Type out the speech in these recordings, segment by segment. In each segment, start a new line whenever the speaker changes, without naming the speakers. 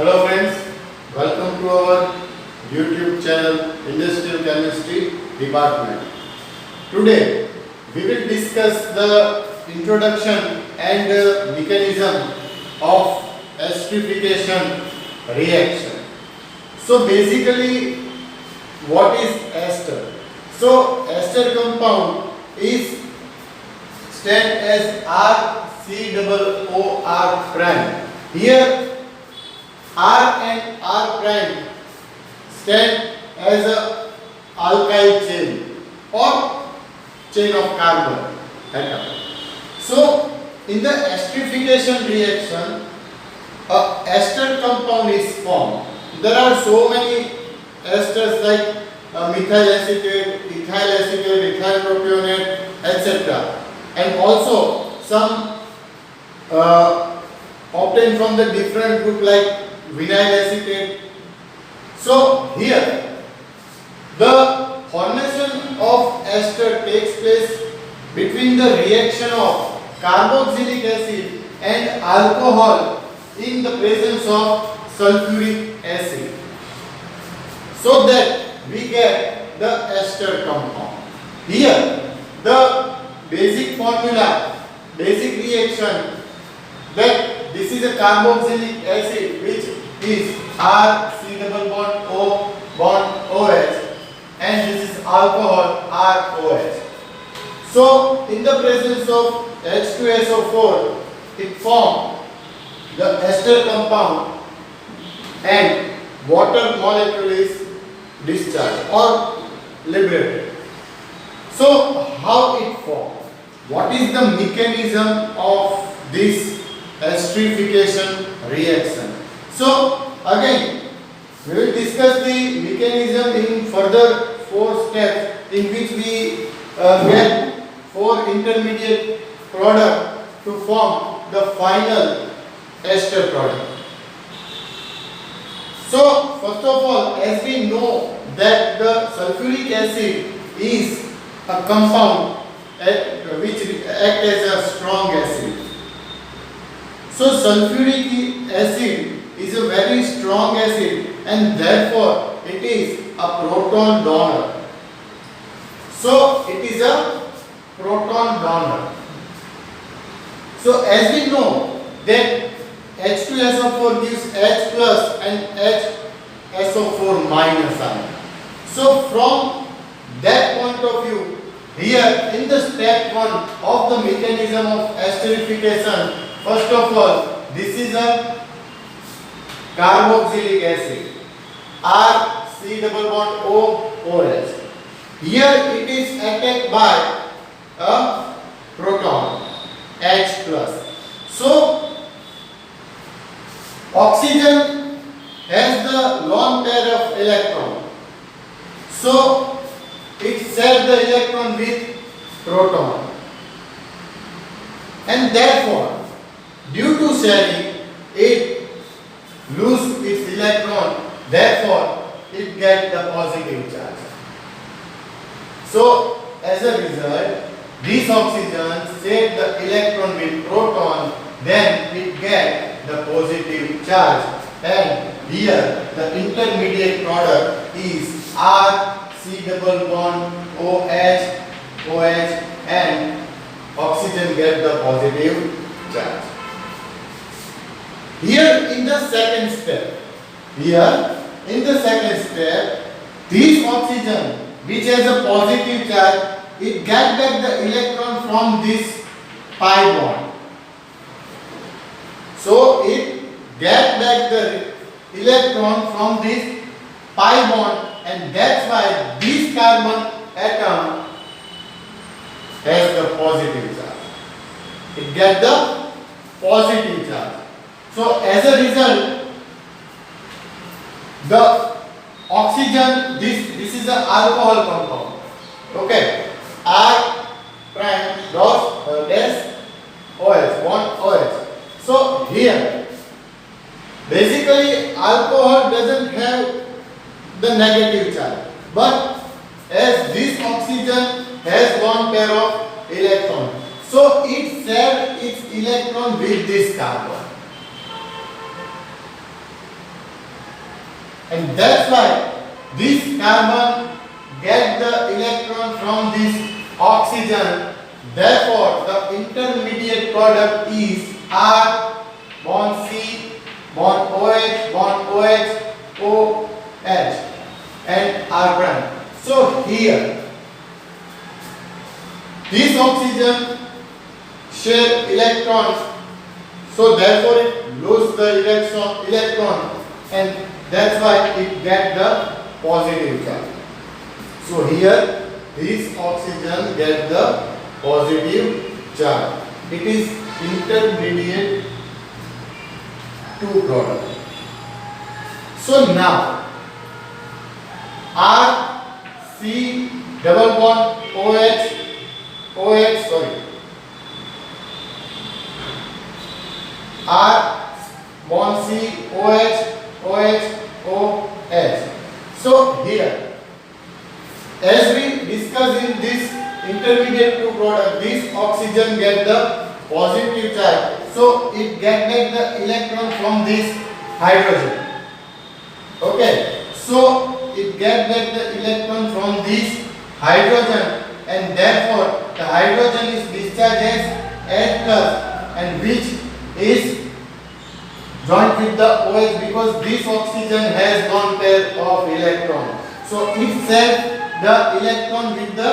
Hello friends, welcome to our YouTube channel Industrial Chemistry Department. Today we will discuss the introduction and mechanism of esterification reaction. So basically what is ester? So ester compound is stand as RCOOR prime. Here R and R prime stand as a alkyl chain or chain of carbon atom. So in the esterification reaction, a ester compound is formed. There are so many esters like methyl acetate, ethyl acetate, ethyl propionate, etc. And also some obtained from the different group like vinyl acetate. So here the formation of ester takes place between the reaction of carboxylic acid and alcohol in the presence of sulfuric acid, so that we get the ester compound. Here the basic formula, basic reaction, that this is a carboxylic acid which is RC double bond O bond OH, and this is alcohol ROH. So in the presence of H2SO4 it forms the ester compound and water molecule is discharged or liberated. So how it forms? What is the mechanism of this esterification reaction? So again we will discuss the mechanism in further 4 steps, in which we get 4 intermediate products to form the final ester product. So first of all, as we know that the sulfuric acid is a compound which acts as a strong acid. So sulfuric acid is a very strong acid and therefore it is a proton donor. So it is a proton donor. So as we know that H2SO4 gives H plus and HSO4 minus ion. So from that point of view, here in the step 1 of the mechanism of esterification, first of all, this is a carboxylic acid, RC double bond OOH. Here it is attacked by a proton, H plus. So oxygen has the lone pair of electron. So it shares the electron with proton. And therefore, due to sharing, it loses its electron, therefore it gets the positive charge. So as a result, this oxygen shares the electron with proton, then it gets the positive charge, and here the intermediate product is RC double bond OH, OH, and oxygen gets the positive charge. Here in the second step, this oxygen which has a positive charge, it gets back the electron from this pi bond. So it gets back the electron from this pi bond, and that's why this carbon atom has the positive charge. It gets the positive charge. So as a result, the oxygen, this is an alcohol compound. Okay, R prime dash OH, bond OH. So here basically alcohol doesn't have the negative charge, but as this oxygen has one pair of electrons, so it shares its electron with this carbon. and that's why this carbon get the electron from this oxygen. Therefore the intermediate product is R bond C bond OH OH and R prime. So here this oxygen share electrons, so therefore it lose the electron and that's why it get the positive charge. So here this oxygen get the positive charge. It is intermediate two product. So now R C double bond OH sorry R bond C OH. So here as we discussed in this intermediate two product, this oxygen get the positive charge, so it get back the electron from this hydrogen. Okay, so it get back the electron from this hydrogen and therefore the hydrogen is discharged as H plus and which is joined with the OH because this oxygen has lone pair of electron. So it sends the electron with the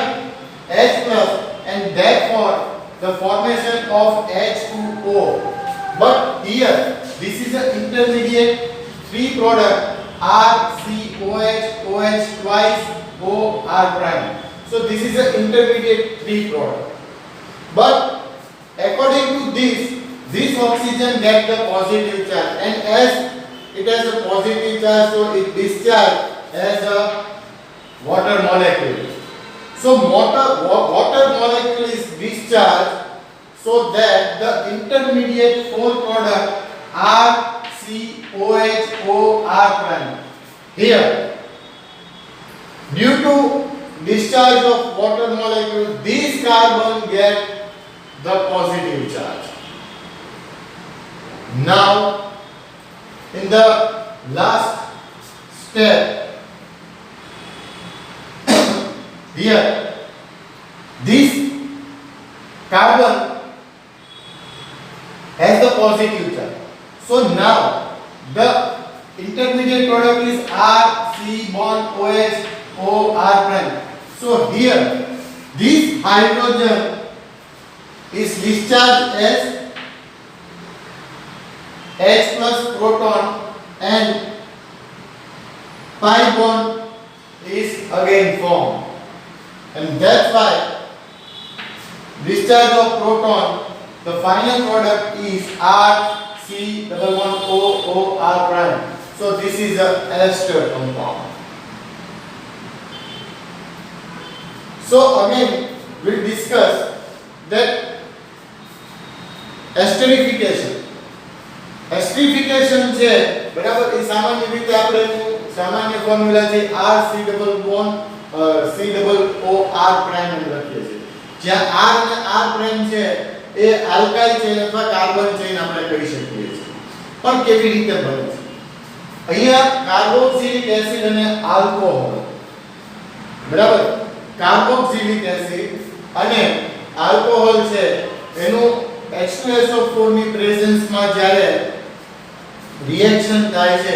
H plus and therefore the formation of H2O. But here this is an intermediate three product RCOH twice OR prime. So this is an intermediate three product. But according to this oxygen get the positive charge and as it has a positive charge so it discharge as a water molecule. So water molecule is discharged so that the intermediate four product RCOHOR prime. Here due to discharge of water molecule this carbon get the positive charge. Now in the last step here this carbon has the positive charge. So now the intermediate product is R C bond OH OR prime. So here this hydrogen is discharged as H plus proton and pi bond is again formed. And that's why discharge of proton, the final product is R C double bond O R prime. So this is a ester compound. So again we'll discuss that esterification. Esterification છે બરાબર એ સામાન્ય રીતે આપણે સામાન્ય formula છે R C double bond C double O R prime એમ લખીએ છીએ જ્યાં R અને R prime છે એ આલ્કાઇલ ચેન અથવા કાર્બન ચેન આપણે કહી શકીએ છીએ પણ કેવી રીતે બને છે અહીંયા કાર્બોક્સિલિક એસિડ અને આલ્કોહોલ બરાબર કાર્બોક્સિલિક એસિડ અને આલ્કોહોલ છે એનું H2SO4 ની પ્રેઝન્સ માં જ્યારે રિએક્શન થાય છે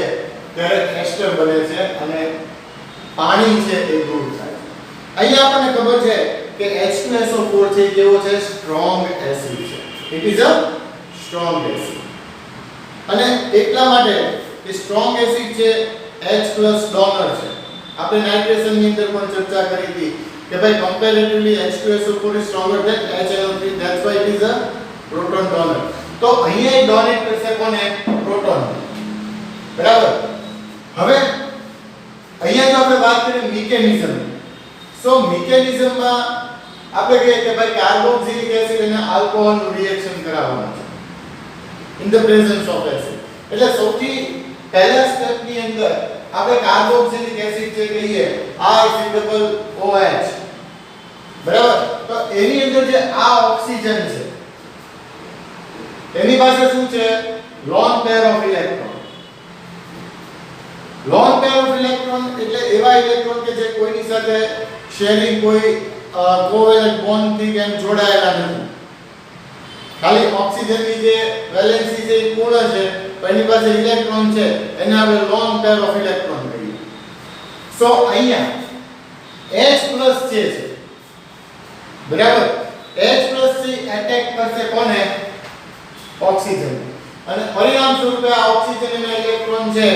ત્યારે એસ્ટર બને છે અને પાણી છે એ દૂર થાય છે અહીંયા આપણને ખબર છે કે H2SO4 છે કેવો છે સ્ટ્રોંગ એસિડ છે it is a strong acid અને એટલા માટે કે સ્ટ્રોંગ એસિડ છે H+ ડોનર છે આપણે નાઇટ્રેશન ની અંદર પણ ચર્ચા કરી હતી કે ભાઈ comparatively H2SO4 is stronger than HNO3 that's why it is a proton donor. તો અહીંયા ડોનેટ કરશે કોને પ્રોટોન બરાબર હવે અહીંયા જો આપણે વાત કરીએ મિકેનિઝમ સો મિકેનિઝમ માં આપણે કહીએ કે ભાઈ કાર્બોક્સિલિક એસિડ અને આલ્કોહોલ નું રિએક્શન કરાવવાનું છે in the presence of acid એટલે સૌથી પહેલા સ્ટેપ ની અંદર આપણે કાર્બોક્સિલિક એસિડ જે કહીએ RCOOH બરાબર તો એની અંદર જે આ ઓક્સિજન છે એની પાસે શું છે lone pair of electron lone pair electron એટલે એવા ઇલેક્ટ્રોન કે જે કોઈની સાથે શેરિંગ કોઈ કોવેલેન્ટ બોન્ડ થી કેમ જોડાયેલા નથી. ખાલી ઓક્સિજનની જે વેલેન્સી છે એ પૂર્ણ છે, પણ એની પાસે ઇલેક્ટ્રોન છે, એને આપણે લોન પેર ઓફ ઇલેક્ટ્રોન કહીએ. સો અહીંયા H+ છે બરાબર, H+ થી એટેક કરશે કોને? ઓક્સિજન. અને પરિણામ સ્વરૂપે આ ઓક્સિજન એના ઇલેક્ટ્રોન છે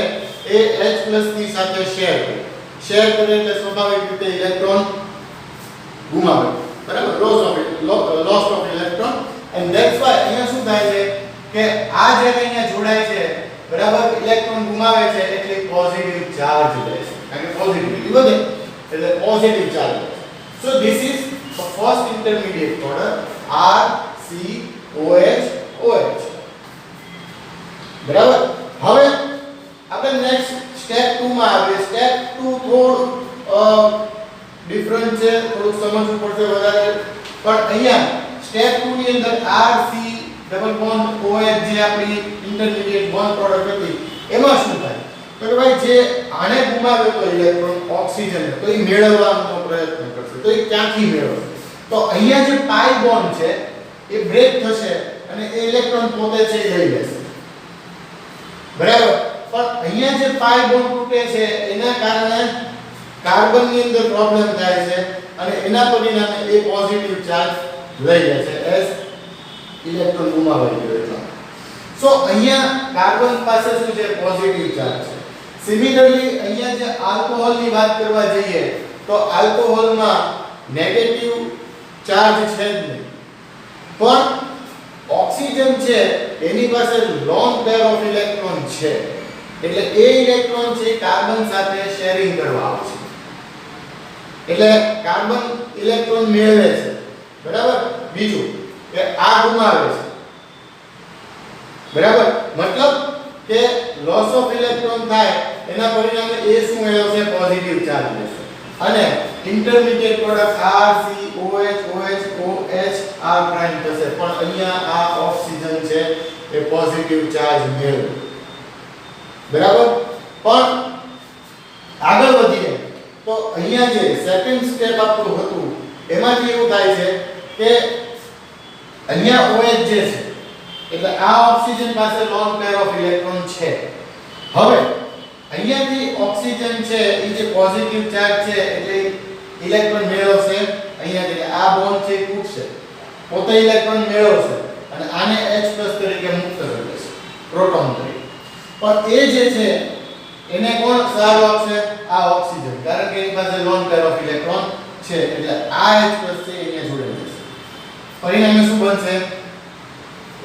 એ H+ ની સાથે શેર કરે એટલે સ્વાભાવિક રીતે ઇલેક્ટ્રોન ગુમાવે. બરાબર, loss of electron. And that's why અહીંયા શું થાય છે કે આ જે અહીંયા જોડાય છે બરાબર, ઇલેક્ટ્રોન ગુમાવે છે એટલે પોઝિટિવ ચાર્જ લે છે, કારણ કે પોઝિટિવિટી વધે એટલે પોઝિટિવ ચાર્જ લે. So this is the first intermediate product RCOH. બરાબર. હવે આપણે નેક્સ્ટ સ્ટેપ 2 માં આવીએ. સ્ટેપ 2 થોડું ડિફરન્ટ છે, થોડું સમજવું પડશે વધારે, પણ અહીંયા સ્ટેપ 2 ની અંદર RC ડબલ બોન્ડ OH જે આપણી ઇન્ટરમીડિયેટ બોન્ડ પ્રોડક્ટ હતી એમાં શું થાય તો કે ભાઈ જે આને ગુમાવ્યો તો ઇલેક્ટ્રોન ઓક્સિજન તો એ મેળવવાનો પ્રયત્ન કરશે. તો એ ક્યાંથી મેળવશે? તો અહીંયા જે પાઈ બોન્ડ છે એ બ્રેક થશે અને એ ઇલેક્ટ્રોન પોતે છે એ લઈ લેશે. બરાબર. પણ અહીંયા જે પાઈ બોન્ડ તૂટે છે એના કારણે કાર્બનની અંદર પ્રોબ્લેમ થાય છે અને એના પરિણામે એ પોઝિટિવ ચાર્જ લઈ લે છે એસ ઇલેક્ટ્રોન ગુમાવાઈ ગયો એટલે. સો અહીંયા કાર્બન પાસે શું છે? પોઝિટિવ ચાર્જ છે. સિમિલરલી અહીંયા જે આલ્કોહોલની વાત કરવા જઈએ તો આલ્કોહોલમાં નેગેટિવ ચાર્જ છે જ નહીં, પણ ઓક્સિજન છે એની પાસે લોન પેર ઓફ ઇલેક્ટ્રોન છે એટલે એ ઇલેક્ટ્રોન છે કાર્બન સાથે શેરિંગ કરવા આવશે એટલે કાર્બન ઇલેક્ટ્રોન મેળવે છે. બરાબર. બીજું કે આ ગુમાવે છે. બરાબર. મતલબ કે લોસ ઓફ ઇલેક્ટ્રોન થાય એના પરિણામે એ શું મેળવશે? પોઝિટિવ ચાર્જ લેશે અને intermediate product RCOH OH R prime થશે. પણ અહીંયા આ ઓક્સિજન છે એ પોઝિટિવ ચાર્જ મેળવે. બરાબર. પણ આગળ વધીએ તો અહીંયા જે સેકન્ડ સ્ટેપ આપણું હતું એમાંથી એવું થાય છે કે અહીંયા OH જે છે એટલે આ ઓક્સિજન પાસે લોન પેર ઓફ ઇલેક્ટ્રોન છે. હવે અહીંયાથી ઓક્સિજન છે એ જે પોઝિટિવ ચાર્જ છે એટલે ઇલેક્ટ્રોન મેળવશે અહીંયાથી. આ બોન્ડ છે તૂટશે, પોતે ઇલેક્ટ્રોન મેળવશે અને આને H+ તરીકે મુક્ત કરી દેશે પ્રોટોન તરીકે. પણ એ જે છે એને કોણ સહારો આપશે? આ ઓક્સિજન, કારણ કે એની પાસે લોન પેર ઓફ ઇલેક્ટ્રોન છે એટલે આ H+ છે અહીંયા જોડાઈ જશે. પરિણામે શું બનશે?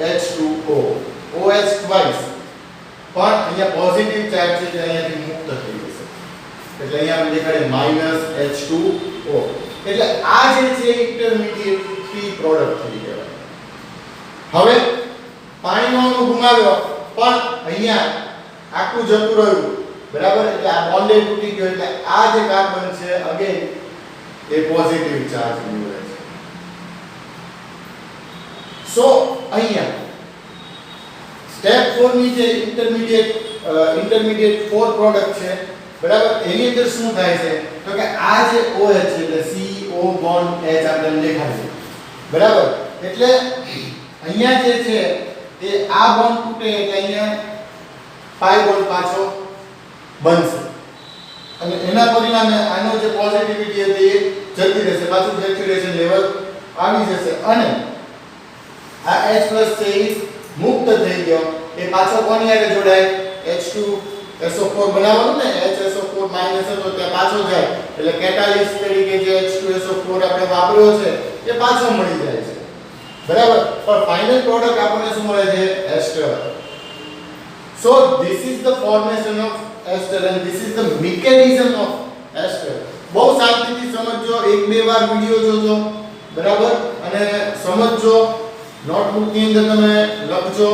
H2O OH twice. પણ અહીંયા પોઝિટિવ ચાર્જ છે જે અહીંયાથી મુક્ત થઈ જશે એટલે અહીંયા આપણે દેખાડે -H2O. એટલે આ જે છે ઇન્ટરમીડિયેટ P પ્રોડક્ટ થઈ ગયો. હવે પાણીનો અણુ ગુમાવ્યો પણ અહીંયા આખું જતું રહ્યું. બરાબર. એટલે આ બોન્ડ તૂટી ગયો એટલે આ જે કાર્બન છે અગેન એ પોઝિટિવ ચાર્જ મેળવે છે. સો અહીંયા સ્ટેપ 4 ની જે ઇન્ટરમીડિયેટ 4 પ્રોડક્ટ છે બરાબર, એની અંદર શું થાય છે તો કે આ જે OH છે એટલે CO બોન્ડ H આપણે દેખાય છે. બરાબર. એટલે અહીંયા જે છે એ આ બોન્ડ તૂટે એટલે અહીંયા પાઈ બોન્ડ પાછો બનશે અને એના પરિણામે આનો જે પોઝિટિવિટી હતી એ જતી રહેશે, પાછું સેચ્યુરેશન લેવલ આવી જશે અને આ H+ છે એ મુક્ત થઈ ગયો. એ પાછો કોની સાથે જોડાય? H2SO4 બનાવવાનું ને, HSO4 માઈનસ હતો ત્યાં પાછો જાય એટલે કેટાલિસ્ટ તરીકે જે H2SO4 આપણે વાપર્યો છે એ પાછો મળી જાય છે. બરાબર. પણ ફાઇનલ પ્રોડક્ટ આપણને શું મળે છે? એસ્ટર. So this is the formation of ester and this is the mechanism of ester. બહુ શાંતિથી સમજજો, એક બે વાર વિડિયો જોજો. બરાબર. અને સમજજો, નોટબુક ની અંદર તમે લખજો.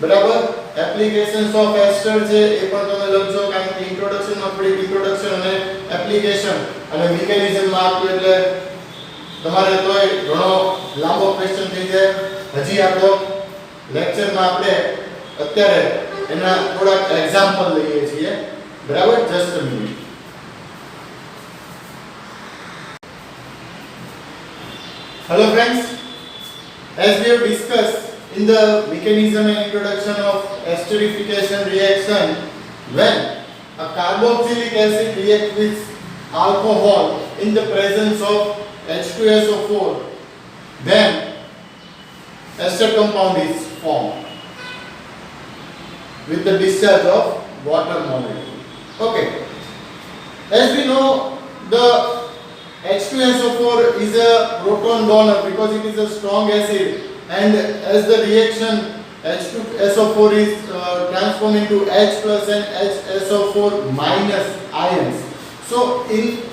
બરાબર. એપ્લિકેશન્સ ઓફ એસ્ટર છે એ પણ તમે લખજો કારણ કે ઇન્ટ્રોડક્શન માં થોડી ઇન્ટ્રોડક્શન અને એપ્લિકેશન અને મિકેનિઝમ માં આપ્યું એટલે તમારે તોય ઘણો લાંબો ક્વેશ્ચન થઈ જાય. હજી આપણો લેક્ચરમાં આપણે અત્યારે એના થોડાક એક્ઝામ્પલ લઈએ છીએ. બરાબર. Just a minute. Hello friends, as we have discussed in the mechanism and introduction of esterification reaction, when a carboxylic acid reacts with alcohol in the presence of H2SO4, then ester compound is formed with the discharge of water molecule. Okay, as we know, the H2SO4 is a proton donor because it is a strong acid, and as the reaction H2SO4 is transformed into H plus and HSO4 minus ions. So,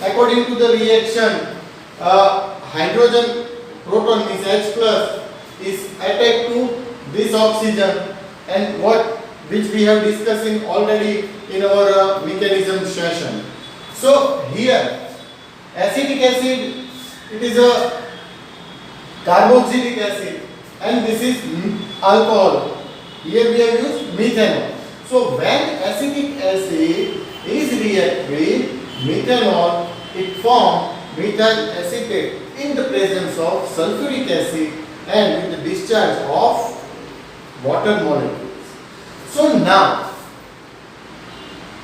according to the reaction, hydrogen proton means H plus is attacked to this oxygen, and which we have discussed already in our mechanism session. So here acetic acid, it is a carboxylic acid, and this is alcohol. Here we have used methanol. So when acetic acid is react with methanol, it forms methyl acetate in the presence of sulfuric acid and with the discharge of water molecules. So now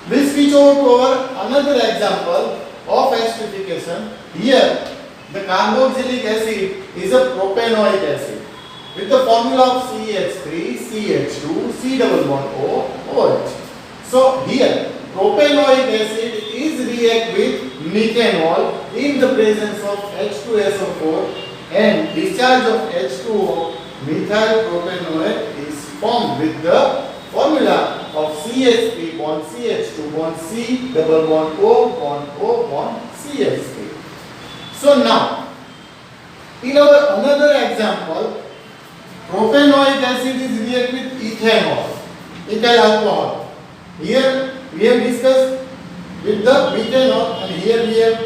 we'll switch over to our another example of esterification. Here the carboxylic acid is a propanoic acid with the formula of CH3, CH2, C double bond O, OH. So here propanoic acid is react with methanol in the presence of H2SO4, and discharge of H2O, methyl propanoate, is formed with the formula of CH3 bond CH2 bond C double bond O bond CH3. So now, in our another example, propanoic acid is react with ethanol, ethyl alcohol. Here we have discussed with the methanol, and here we have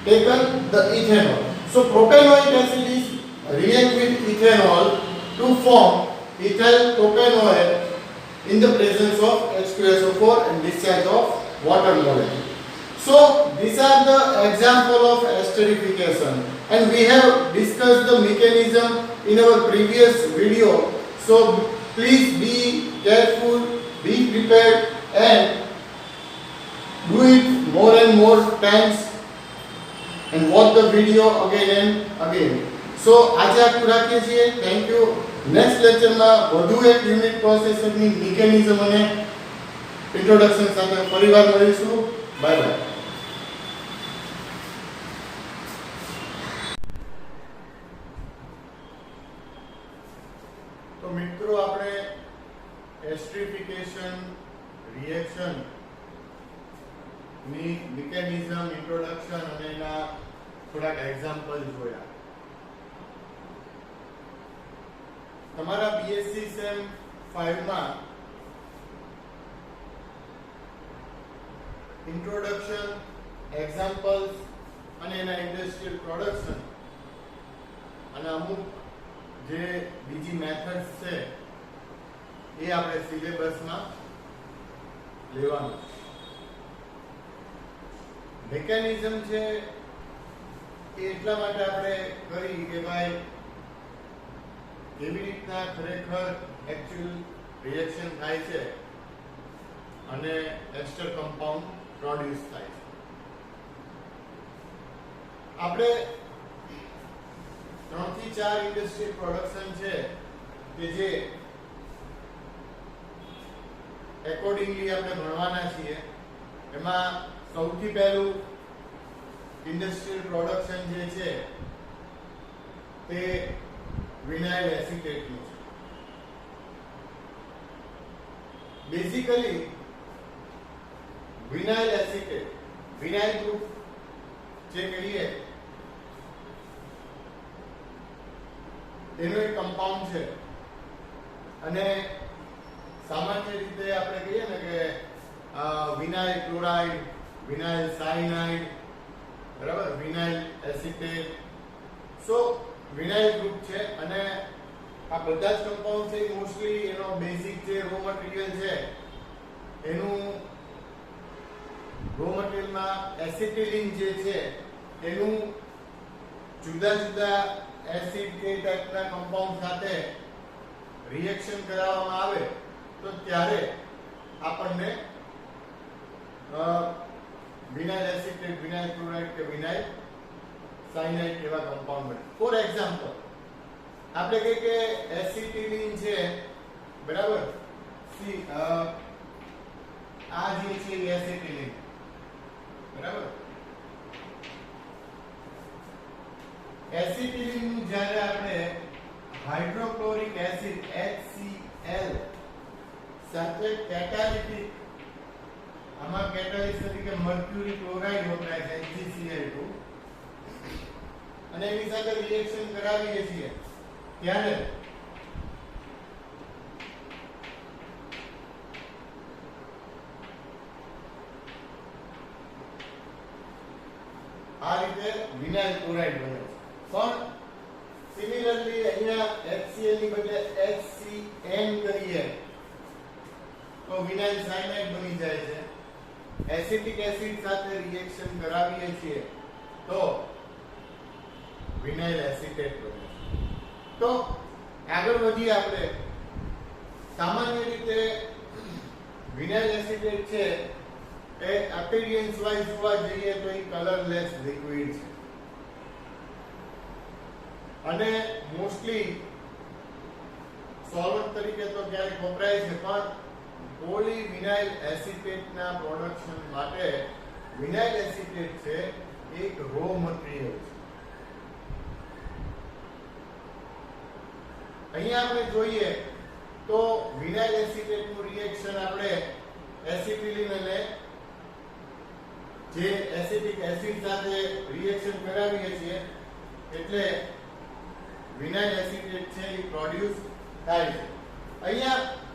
taken the ethanol. So propanoic acid is react with ethanol to form ethyl propanoate in the presence of H2SO4 and discharge of water molecule. So these are the example of esterification, and we have discussed the mechanism in our previous video. So please be careful, be prepared, and do it more and more times, and watch the video again and again. So આજે આટલું રાખીએ છીએ. Thank you. Next લેક્ચરમાં વધુ એક unit પ્રોસેસરની mechanism અને introduction સાથે ફરીવાર મળીશું. Bye bye. તો મિત્રો, આપણે એસ્ટરિફિકેશન રિએક્શન ની મિકેનિઝમ, ઇન્ટ્રોડક્શન અને એના થોડાક એક્ઝામ્પલ જોયા. તમારા બીએસસી સેમ 5 માં ઇન્ટ્રોડક્શન, એક્ઝામ્પલ્સ અને એના ઇન્ડસ્ટ્રીયલ પ્રોડક્શન અને અમુક જે બીજી મેથડ્સ છે એ આપણે સિલેબસમાં લેવાનું છે. મેકેનિઝમ છે એ એટલા માટે આપણે કરી કે ભાઈ કેવી રીતના ખરેખર એક્ચ્યુઅલ રિએક્શન થાય છે અને એસ્ટર કમ્પાઉન્ડ પ્રોડ્યુસ થાય છે. આપણે 3 થી 4 ઇન્ડસ્ટ્રીયલ પ્રોડક્શન છે કે જે એકોર્ડિંગલી આપણે ભણવાના છીએ. એમાં સૌથી પહેલું ઇન્ડસ્ટ્રીયલ પ્રોડક્શન જે છે તે વિનાઇલ એસિટેટનું છે. Basically vinyl acetate, vinyl group જે કહીએ એનું એક કમ્પાઉન્ડ છે, અને સામાન્ય રીતે આપણે કહીએ ને કે વિનાઇલ ક્લોરાઇડ, વિનાઇલ સાયનાઇડ, બરાબર, વિનાઇલ એસિટેટ. સો વિનાઇલ ગ્રુપ છે, અને આ બધા જ કમ્પાઉન્ડ છે મોસ્ટલી એનો બેઝિક જે રો મટીરીયલ છે એનું રો મટીરીયલમાં એસિટિલિન જે છે એનું જુદા જુદા એસિડ કે ટાઈપના કમ્પાઉન્ડ સાથે રિએક્શન કરાવવામાં આવે તો ત્યારે આપણને વિનાઇલ એસિટેટ, વિનાઇલ ક્લોરાઇડ કે વિનાઇલ સાયનાઇડ જેવા કમ્પાઉન્ડ મળે. ફોર એક્ઝામ્પલ આપણે કહીએ કે એસિટિલિન છે, બરાબર, સી આ જે છે એસિટિલિન, બરાબર. એસિટિલિન નું જ્યારે આપણે હાઇડ્રોક્લોરિક એસિડ HCl સાથે કેટાલિટિક, આમાં કેટાલિસ્ટ તરીકે મર્ક્યુરી ક્લોરાઇડ વપરાય છે HgCl2, અને એની સાથે રિએક્શન કરાવીએ છીએ ત્યારે આ રીતે વિનાઇલ ક્લોરાઇડ બને છે. પણ સિમિલરલી અહીંયા HCl ની બદલે HCN કરીએ તો વિનાઇલ સાયનાઇડ બની જાય છે. એસિટિક એસિડ સાથે રિએક્શન કરાવીએ છીએ તો વિનાઇલ એસિટેટ બને છે. તો આગળ વધીએ આપણે. સામાન્ય રીતે વિનાઇલ એસિટેટ છે એ એપિરિયન્સ વાઇઝ જોવા જઈએ તો એ કલરલેસ લિક્વિડ છે અને મોસ્ટલી સોલ્વન્ટ તરીકે તો ક્યારેક વપરાય છે, પણ પોલીવિનાઇલ એસિટેટના પ્રોડક્શન માટે વિનાઇલ એસિટેટ છે એક રો મટીરીયલ છે. અહીંયા આપણે જોઈએ તો વિનાઇલ એસિટેટનું રિએક્શન આપણે એસિટિલિન અને જે એસિટિક એસિડ સાથે રિએક્શન કરાવીએ છીએ એટલે વિનાઇલ એસિટેટ છે એ પ્રોડ્યુસ થાય છે. અહીંયા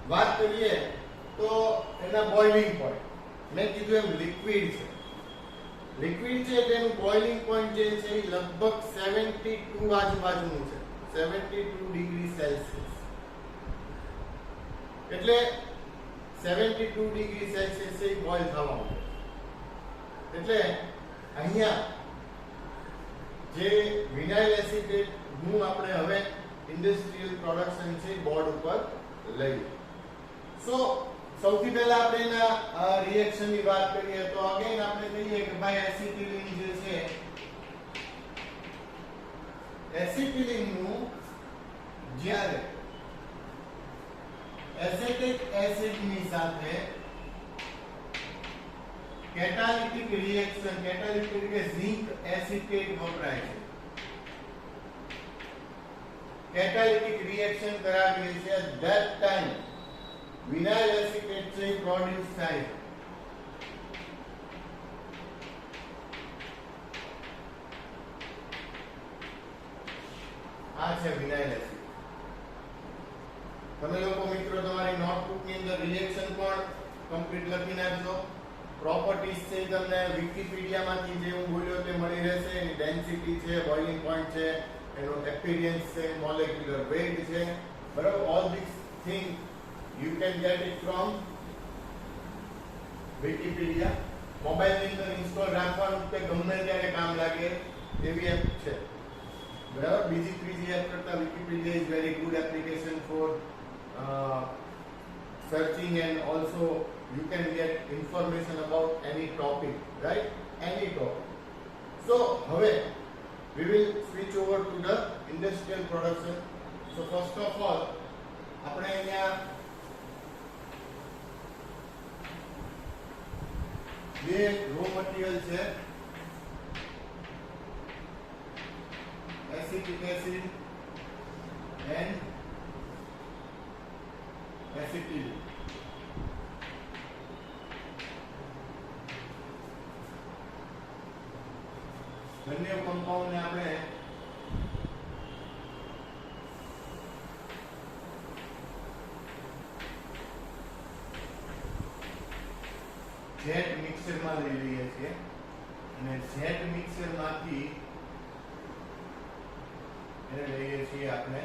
વાત કરીએ તો એના બોઇલિંગ પોઈન્ટ, મેં કીધું એમ લિક્વિડ છે. લિક્વિડ છે તેનું બોઇલિંગ પોઈન્ટ જે છે એ લગભગ 72 આજુબાજુનું છે, 72 ડિગ્રી સેલ્સિયસ. એટલે 72 ડિગ્રી સેલ્સિયસ એ બોઇલ થવા માંડે. એટલે અહીંયા જે વિનાઇલ એસિટેટ નું આપણે હવે ઇન્ડસ્ટ્રીયલ પ્રોડક્શન છે બોર્ડ ઉપર લઈએ. સો સૌથી પહેલા આપણે એના રિએક્શન ની વાત કરીએ તો અગેન આપણે કહીએ કે ભાઈ એસિટિલિન જે છે, એસિટિલિન નું જ્યારે એસિટિક એસિડ ની સાથે કેટાલિટિક રિએક્શન, કેટાલિટિક એટલે ઝિંક એસિટેટ વપરાય છે, કેટાલિટિક રિએક્શન કરાવીએ છીએ, that time વિનાઇલ એસિટેટ છે પ્રોડ્યુસ થાય છે. આ છે વિનાઇલ એસિડ. તમે લોકો મિત્રો તમારી નોટબુક ની અંદર રિએક્શન પણ કમ્પ્લીટ લખી નાખજો. પ્રોપર્ટીઝ છે તમને વિકિપીડિયા માંથી જે હું બોલ્યો તે મળી રહેશે. એની ડેન્સિટી છે, બોઇલિંગ પોઈન્ટ છે, એનો એપિરિયન્સ છે, મોલેક્યુલર વેઇટ છે, બરાબર. All this thing you can get it from Wikipedia. Mobile ની અંદર ઇન્સ્ટોલ રાખવાનું કે ગમે ત્યારે કામ લાગે એવી એપ છે, બરાબર. બીજી ત્રીજી એપ કરતા Wikipedia is very good application for searching, and also you can get information about any topic, right? Any topic. So હવે we will switch over to the industrial production. So first of all આપણે અહીંયા જે row material છે acetic acid and acetylene. બંને compound ને આપણે jet mixer માં લઈ લઈએ છીએ અને જેટ મિક્સર માંથી એને લઈએ છીએ આપણે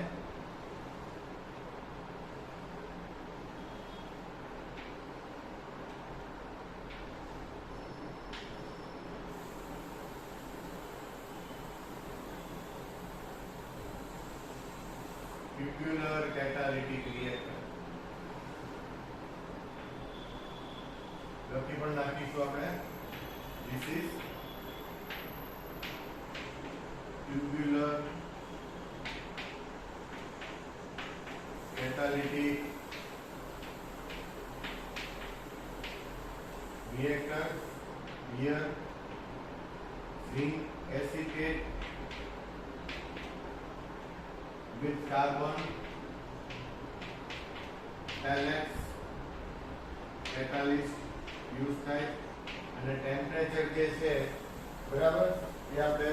લખીશું આપણે this is tubular catalytic reactor. Here zinc acetate with carbon pellets catalyst use થાય અને ટેમ્પરેચર જે છે બરાબર એ આપણે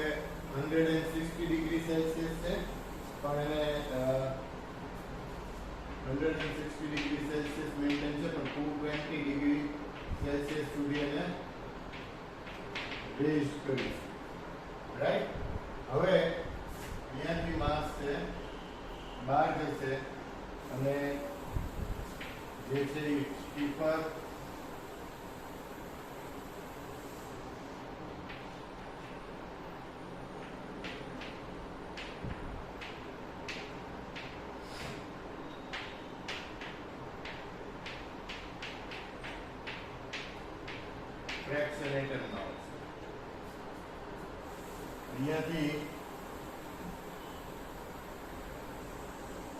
160 ડિગ્રી સેલ્સિયસ છે પણ એને 160 ડિગ્રી સેલ્સિયસ મેન્ટેન છે પણ 220 ડિગ્રી સેલ્સિયસ સુધી એને રેઝ કરીશું રાઈટ. હવે અહીંયાથી માસ છે બહાર જશે અને જે છે એ સ્ટીપર ફ્રેક્શનેટરમાં આવશે. અહીંયાથી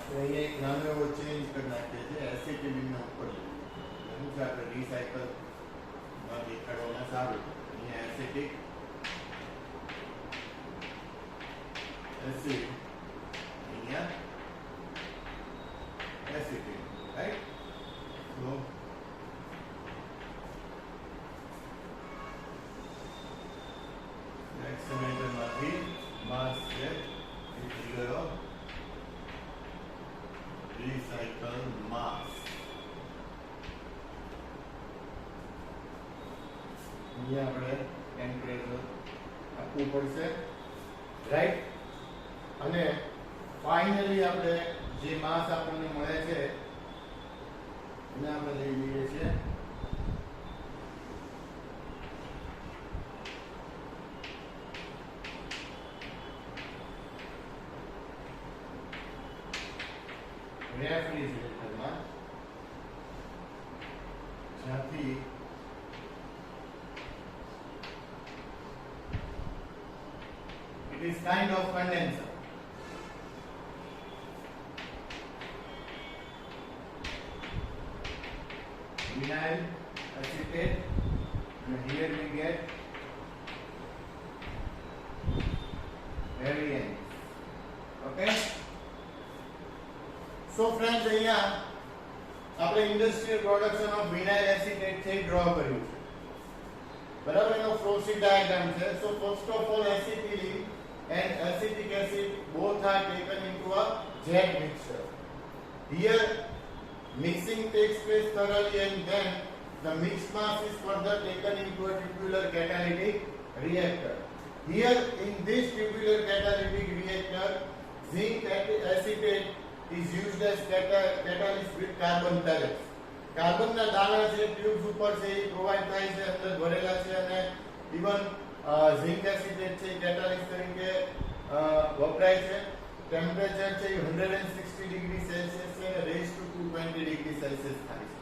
અહીંયા એક નાનો એવો ચેન્જ કરી નાખીએ છીએ એસિટિલિનના ઉપર એનું છે આપણે રિસાયકલ માં દેખાડવામાં સારું. અહીંયા એસિટિક એસિડ અહીંયા એસિટિક રાઈટ. તો ફ્રેક્શનેટરમાંથી માસ છે એ થઈ ગયો recycle mass. અહીંયા આપણે ટેમ્પરેચર આપવું પડશે રાઈટ. અને ફાઇનલી આપણે જે માસ આપણને મળે છે એને આપણે લઈ લઈએ છીએ રેફ્રિજરેટરમાં જ્યાંથી it is kind of condenser. Vinyl acetate and here we get variance. Okay. So friends, અહીંયા આપણે industrial production of vinyl acetate છે ડ્રો કર્યું છે બરાબર. એનો ફ્લો શીટ ડાયાગ્રામ છે. So first of all acetylene and acetic acid both are taken into a jet mixture. Here mixing takes place thoroughly and then the mixed mass is further taken into a tubular catalytic reactor. Here in this tubular catalytic reactor zinc acetate is used as catalyst with carbon pellets. Carbon ના દાણા છે tubes ઉપર છે એ provide થાય છે, અંદર ભરેલા છે અને ઇવન ઝિંક એસિટેટ છે કેટાલિસ્ટ તરીકે વપરાય છે. ટેમ્પરેચર છે 160 ડિગ્રી સેલ્સિયસ છે અને રેઝ ટુ 220 ડિગ્રી સેલ્સિયસ થાય છે.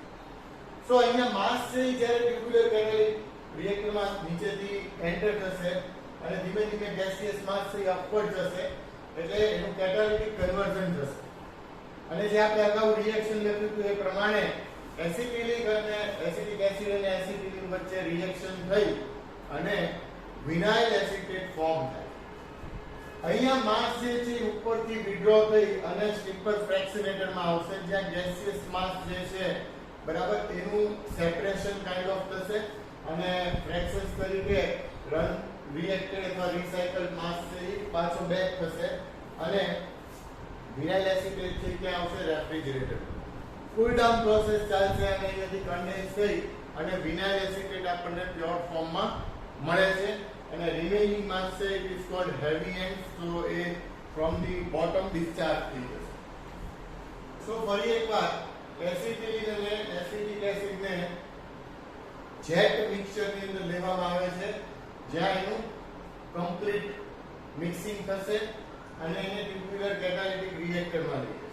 સો અહીંયા માસ છે જ્યારે ટ્યુબ્યુલર કેટાલિટિક રિએક્ટરમાં નીચેથી એન્ટર થશે અને ધીમે ધીમે ગેસિયસ માસ છે અપવર્ડ જશે એટલે એનું કેટાલિટિક કન્વર્ઝન થશે. અને જે આપણે અગાઉ રિએક્શન લખ્યું હતું એ પ્રમાણે એસિટિલિક અને એસિટિક એસિડ અને એસિટિલિન વચ્ચે રિએક્શન થઈ અને વિનાઇલ એસિટેટ ફોર્મ થાય. અહીંયા માસ જે છે ઉપરથી વિડ્રો થઈ અને સ્ટીપર ફ્રેક્શનેટરમાં આવશે જ્યાં ગેસિયસ માસ જે છે બરાબર તેનું સેપરેશન કાઇન્ડ ઓફ થશે અને ફ્રેક્શન્સ તરીકે રન રિએક્ટેડ અથવા રિસાયકલ માસ છે એ પાછો બેક થશે અને વિનાઇલ એસિટેટ છે ત્યાં આવશે રેફ્રિજરેટર. કુલ ડાઉન પ્રોસેસ ચાલશે અને અહીંયાથી કન્ડેન્સ થઈ અને વિનાઇલ એસિટેટ આપણને પ્યોર ફોર્મમાં મળે છે અને રિમેઇનિંગ માસ છે it is called heavy and. So A from the bottom discharge થઈ જશે. સો ફરી એકવાર એસિટિલિન અને એસિટિક એસિડને જેટ મિક્સચરની અંદર લેવામાં આવે છે જ્યાં એનું કમ્પ્લીટ મિક્સિંગ થશે અને એને ટ્યુબ્યુલર કેટાલિટિક રિએક્ટરમાં લઈ જશે.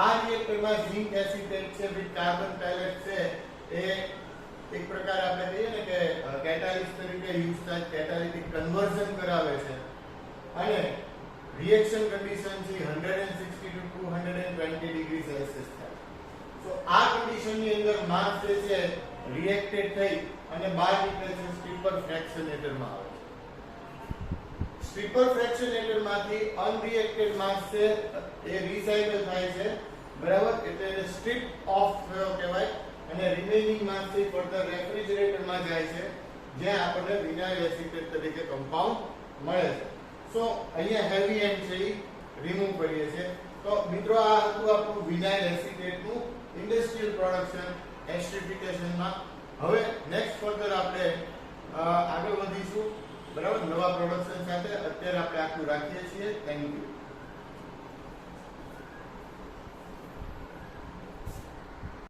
આ રિએક્ટરમાં ઝિંક એસિટેટ છે વિથ કાર્બન પેલેટ છે એ એક પ્રકાર આપણે કહીએ ને કે કેટાલિસ્ટ તરીકે યુઝ થાય, કેટાલિટિક કન્વર્ઝન કરાવે છે અને રિએક્શન કન્ડિશન છે 160 to 220 ડિગ્રી સેલ્સિયસ થાય. સો આ કન્ડિશનની અંદર માસ જે છે રિએક્ટેડ થઈ અને બહાર નીકળે છે સ્ટીપર ફ્રેક્શનેટરમાં આવે છે. સ્ટીપર ફ્રેક્શનેટરમાંથી અનરિએક્ટેડ માસ છે એ રિસાયકલ થાય છે, બરાબર, એટલે એને સ્ટ્રીપ ઓફ થયો કહેવાય અને રિમેનિંગ માસ છે ફર્ધર રેફ્રિજરેટરમાં જાય છે જ્યાં આપણને વિનાઇલ એસિટેટ તરીકે કમ્પાઉન્ડ મળે છે. સો અહીંયા હેવી એન્ડ છે એ રિમૂવ કરીએ છીએ. તો મિત્રો આ હતું આપણું વિનાઇલ એસિટેટનું ઇન્ડસ્ટ્રીયલ પ્રોડક્શન એસ્ટરીફિકેશનમાં. હવે નેક્સ્ટ ફર્ધર આપણે આગળ વધીશું, બરાબર, નવા પ્રોડક્શન સાથે. અત્યારે આપણે આટલું રાખીએ છીએ. Thank you.